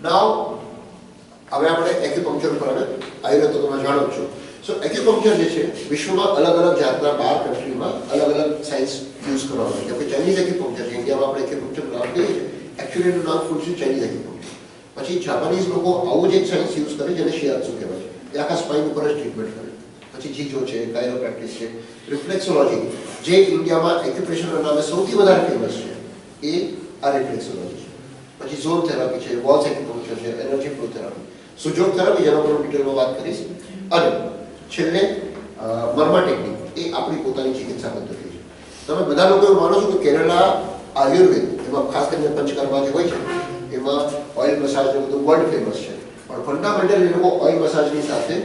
નાવ હવે આપણે એક્યુપંક્ચર પર આયુર્વેદ તો તમે જાણો છો. સો એક્યુપંક્ચર જે છે વિશ્વમાં અલગ અલગ જાતના 12 કન્ટ્રીમાં અલગ અલગ સાયન્સ યુઝ કરવામાં આવે છે. કે ચાઇનીઝ એક્યુપંક્ચર છે, ઇન્ડિયામાં આપણે એક્યુપંક્ચર નામ કહીએ છીએ, એકચ્યુઅલી એનું નામ ફૂલ છે ચાઇનીઝ એક્યુપંક્ચર. પછી જાપાનીઝ લોકો આવું જ એક સાયન્સ યુઝ કરે જેને શિયાત્સુ કહેવાય છે. એ આખા સ્પાઇન ઉપર જ ટ્રીટમેન્ટ કરે. પછી જીજો છે, કાયરોપ્રેક્ટિસ છે, રિફ્લેક્સોલોજી જે ઇન્ડિયામાં એક્યુપ્રેશરના નામે સૌથી વધારે ફેમસ છે એ આ રિફ્લેક્સોલોજી છે. પછી ઝોન થેરાપી છે, વોલ્સ એક્યુપંક્ચર છે, એનર્જી ફ્લો થેરાપી, સુજોગ થેરાપી જેના પર ડિટેલમાં વાત કરીશ, અને છેલ્લે મર્મા ટેકનિક એ આપણી પોતાની ચિકિત્સા પદ્ધતિ છે. તમે બધા લોકો એવું માનો છો કે કેરળા આયુર્વેદ એમાં ખાસ કરીને પંચકર્મા જે હોય છે એમાં ઓઇલ મસાજ ને બધું વર્લ્ડ ફેમસ છે, પણ ફંડામેન્ટલ એ લોકો ઓઇલ મસાજની સાથે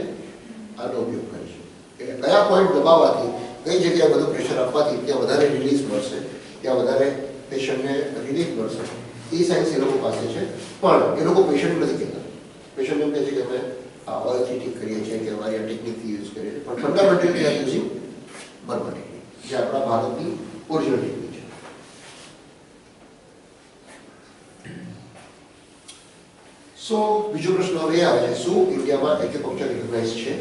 આનો ઉપયોગ કરે છે. એટલે કયા પોઈન્ટ દબાવવાથી કઈ જગ્યાએ બધું પ્રેશર આપવાથી ત્યાં વધારે રિલીઝ મળશે, ત્યાં વધારે પેશન્ટને રિલીફ મળશે, એ સાયન્સ એ લોકો પાસે છે. પણ એ લોકો પેશન્ટ નથી કહેતા. પેશન્ટ એમ કહે છે કે અમે આ ઓઇલથી ઠીક કરીએ છીએ કે અમારી આ ટેકનિકથી યુઝ કરીએ છીએ, પણ ફંડામેન્ટલી દે આર યુઝિંગ મર્મા ટેકનિક જે આપણા ભારતની ઓરિજિનલ ટેકનિક છે. સો બીજો પ્રશ્ન હવે આવે છે, શું ઇન્ડિયામાં એક્યુપંક્ચર રિકોગ્નાઇઝ છે?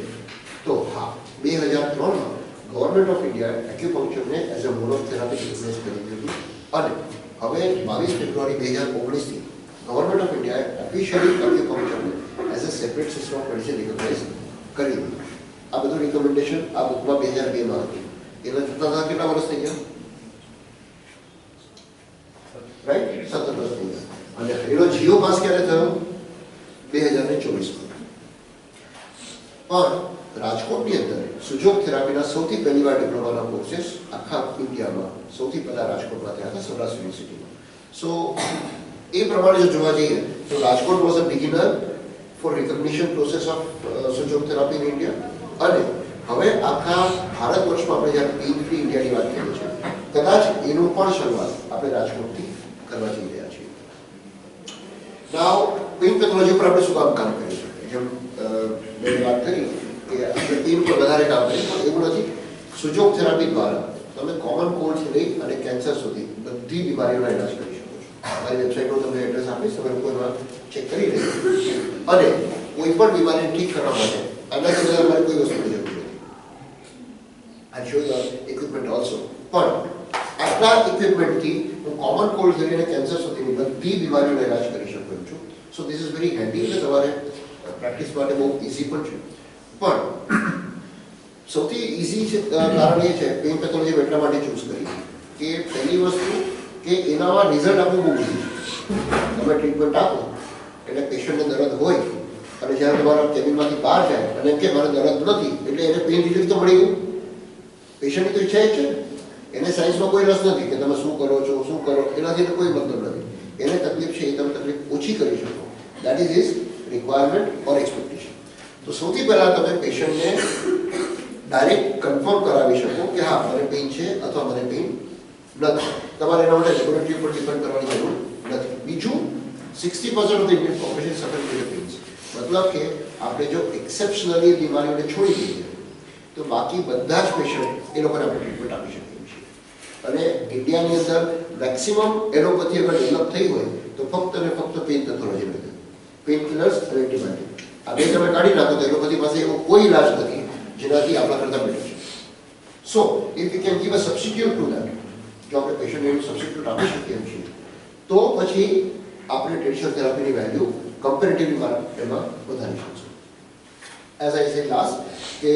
તો હા, 2003માં ગવર્મેન્ટ ઓફ ઇન્ડિયાએ એક્યુપંક્ચરને as a mode of therapy recognize કરી દીધું, અને હવે 22 ફેબ્રુઆરી 2019થી ગવર્મેન્ટ ઓફ ઇન્ડિયાએ ઓફિશિયલી એક્યુપંક્ચરને as a separate system of medicine recognize કરી દીધું. આ બધું રિકમેન્ડેશન આ બુકમાં 2002માં હતું. એના થતા કેટલા વર્ષ થઈ ગયા? રાઈટ, 17 વર્ષ થઈ ગયા. અને એનો જીઓ પાસ ક્યારે થયો? 2024માં. પણ રાજકોટની અંદર સુજોગ થેરાપીના સૌથી પહેલી વાર ડિપ્લોમાના કોર્सेस આખા ઇન્ડિયામાં સૌથી પહેલા રાજકોટમાં થયા હતા, સૌરાષ્ટ્ર યુનિવર્સિટીમાં. સો એ પ્રમાણે જો જોવા જઈએ તો Rajkot was a beginner for recognition process of Sujok therapy in India. અને હવે આખા ભારત વર્ષમાં આપણે જ્યારે પેઇન ફ્રી ઇન્ડિયાની વાત કરીએ છીએ, કદાચ એનું પણ શરૂઆત આપણે રાજકોટથી કરવા જઈ રહ્યા છીએ. નાવ પેઇન પેથોલોજી પર આપણે શું કામ કરીએ છીએ? જેમ મેં વાત કરી કે આપણે પેઇન પર વધારે કામ કરીએ, પણ એવું નથી. સુજોગ થેરાપી દ્વારા તમે કોમન કોલ્ડથી લઈ અને કેન્સર સુધી બધી બીમારીઓનો ઇલાજ કરી શકો છો. મારી વેબસાઇટનો તમને એડ્રેસ આપીશ, તમે લોકો એમાં ચેક કરી લેજો. અને કોઈ પણ બીમારીને ઠીક કરવા માટે આના સિવાય અમારે કોઈ વસ્તુની જરૂર નથી. આઈ શો ધ ઇક્વિપમેન્ટ ઓલ્સો. પણ આટલા ઇક્વિપમેન્ટથી હું કોમન કોલ્ડથી લઈને કેન્સર સુધીની બધી બીમારીઓનો ઇલાજ કરી શકું છું. So this is very handy. એટલે તમારે પ્રેક્ટિસ માટે બહુ ઇઝી પણ છે. પણ સૌથી ઇઝી કારણ એ છે પેઇન પેથોલોજી એટલા માટે ચૂઝ કરી કે પહેલી વસ્તુ કે એનામાં રિઝલ્ટ આપવું બહુ ઇઝી છે. તમે ટ્રીટમેન્ટ આપો એટલે પેશન્ટને દર્દ હોય, અને જ્યારે તમારા કેબિનમાંથી બહાર જાય અને એમ કે મારે દર્દ નથી, એટલે એને પેઇન રિલીફ તો મળી ગયું. પેશન્ટની તો ઈચ્છા જ છે ને. એને સાયન્સમાં કોઈ રસ નથી કે તમે શું કરો છો, શું કરો, એનાથી કોઈ મતલબ નથી. એને તકલીફ છે એ તમે તકલીફ ઓછી કરી શકો. That is his requirement or expectation. તો સૌથી પહેલાં તમે પેશન્ટને ડાયરેક્ટ કન્ફર્મ કરાવી શકો કે હા મને પેઇન છે અથવા મને પેઇન નથી. તમારે એના માટે લેબોરેટરી પર ડિપેન્ડ કરવાની જરૂર નથી. બીજું, 60% ઓફ ધ ઇન્ડિયન પોપ્યુલેશન સફર વિથ પેઇન્સ. મતલબ કે આપણે જો એક્સેપ્શનલી બીમારીઓને છોડી દઈએ તો બાકી બધા જ પેશન્ટ એ લોકોને આપણે ટ્રીટમેન્ટ આપી શકીએ છીએ. અને ઇન્ડિયાની અંદર મેક્સિમમ એલોપેથી અગર ડેવલપ થઈ હોય તો ફક્ત અને ફક્ત પેઇન પેથોલોજી નથી. પેઇન કિલર્સ અને એન્ટીબાયોટિક આ બે તમે કાઢી નાખો તો એલોપેથી પાસે એવો કોઈ ઇલાજ નથી જેનાથી આપણા કરતાં બેટર છે. સો if you can give a substitute two that, જો આપણે પેશન્ટને એનું સબસ્ટિટ્યુટ આપી શકીએ છીએ તો પછી આપણે ટ્રેડિશનલ થેરાપીની વેલ્યુ કમ્પેરેટિવલી એમાં વધારી શકશું. એઝ આઈ સેડ લાસ્ટ કે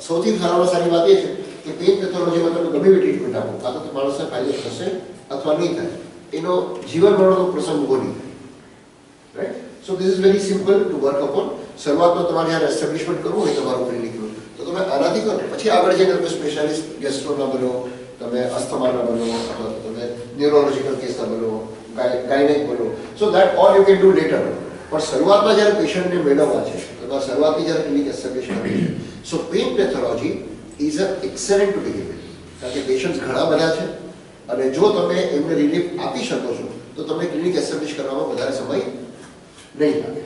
સૌથી સારામાં સારી વાત એ છે કે પેઇન પેથોલોજીમાં તમે ગમે એવી ટ્રીટમેન્ટ આપો, કાં તો માણસને ફાયદો થશે અથવા નહીં થાય, એનો જીવન મરણનો પ્રસંગ ઊભો નહીં થાય. Right. So this is very simple to work upon. શરૂઆતમાં તમારે જ્યારે એસ્ટાબ્લિશમેન્ટ કરવું હોય તમારું ક્લિનિકનું તો તમે આનાથી કરો. પછી આગળ જઈને તમે સ્પેશિયાલિસ્ટ ગેસ્ટ્રોના બનો, તમે અસ્થમાના બનો, અથવા તમે ન્યુરોલોજીકલ કેસના બનો, ગાયનેક બનો. So that all you can do letter. પણ શરૂઆતમાં જ્યારે પેશન્ટને મેળવવા છે, અથવા શરૂઆતની જ્યારે ક્લિનિક એસ્ટાબ્લિશ કરવી છે, so pain pathology is a excellent to begin with. કારણ કે પેશન્ટ્સ ઘણા બધા છે, અને જો તમે એમને રિલીફ આપી શકો છો તો તમને ક્લિનિક એસ્ટાબ્લિશ કરવામાં વધારે સમય નહીં લાગે.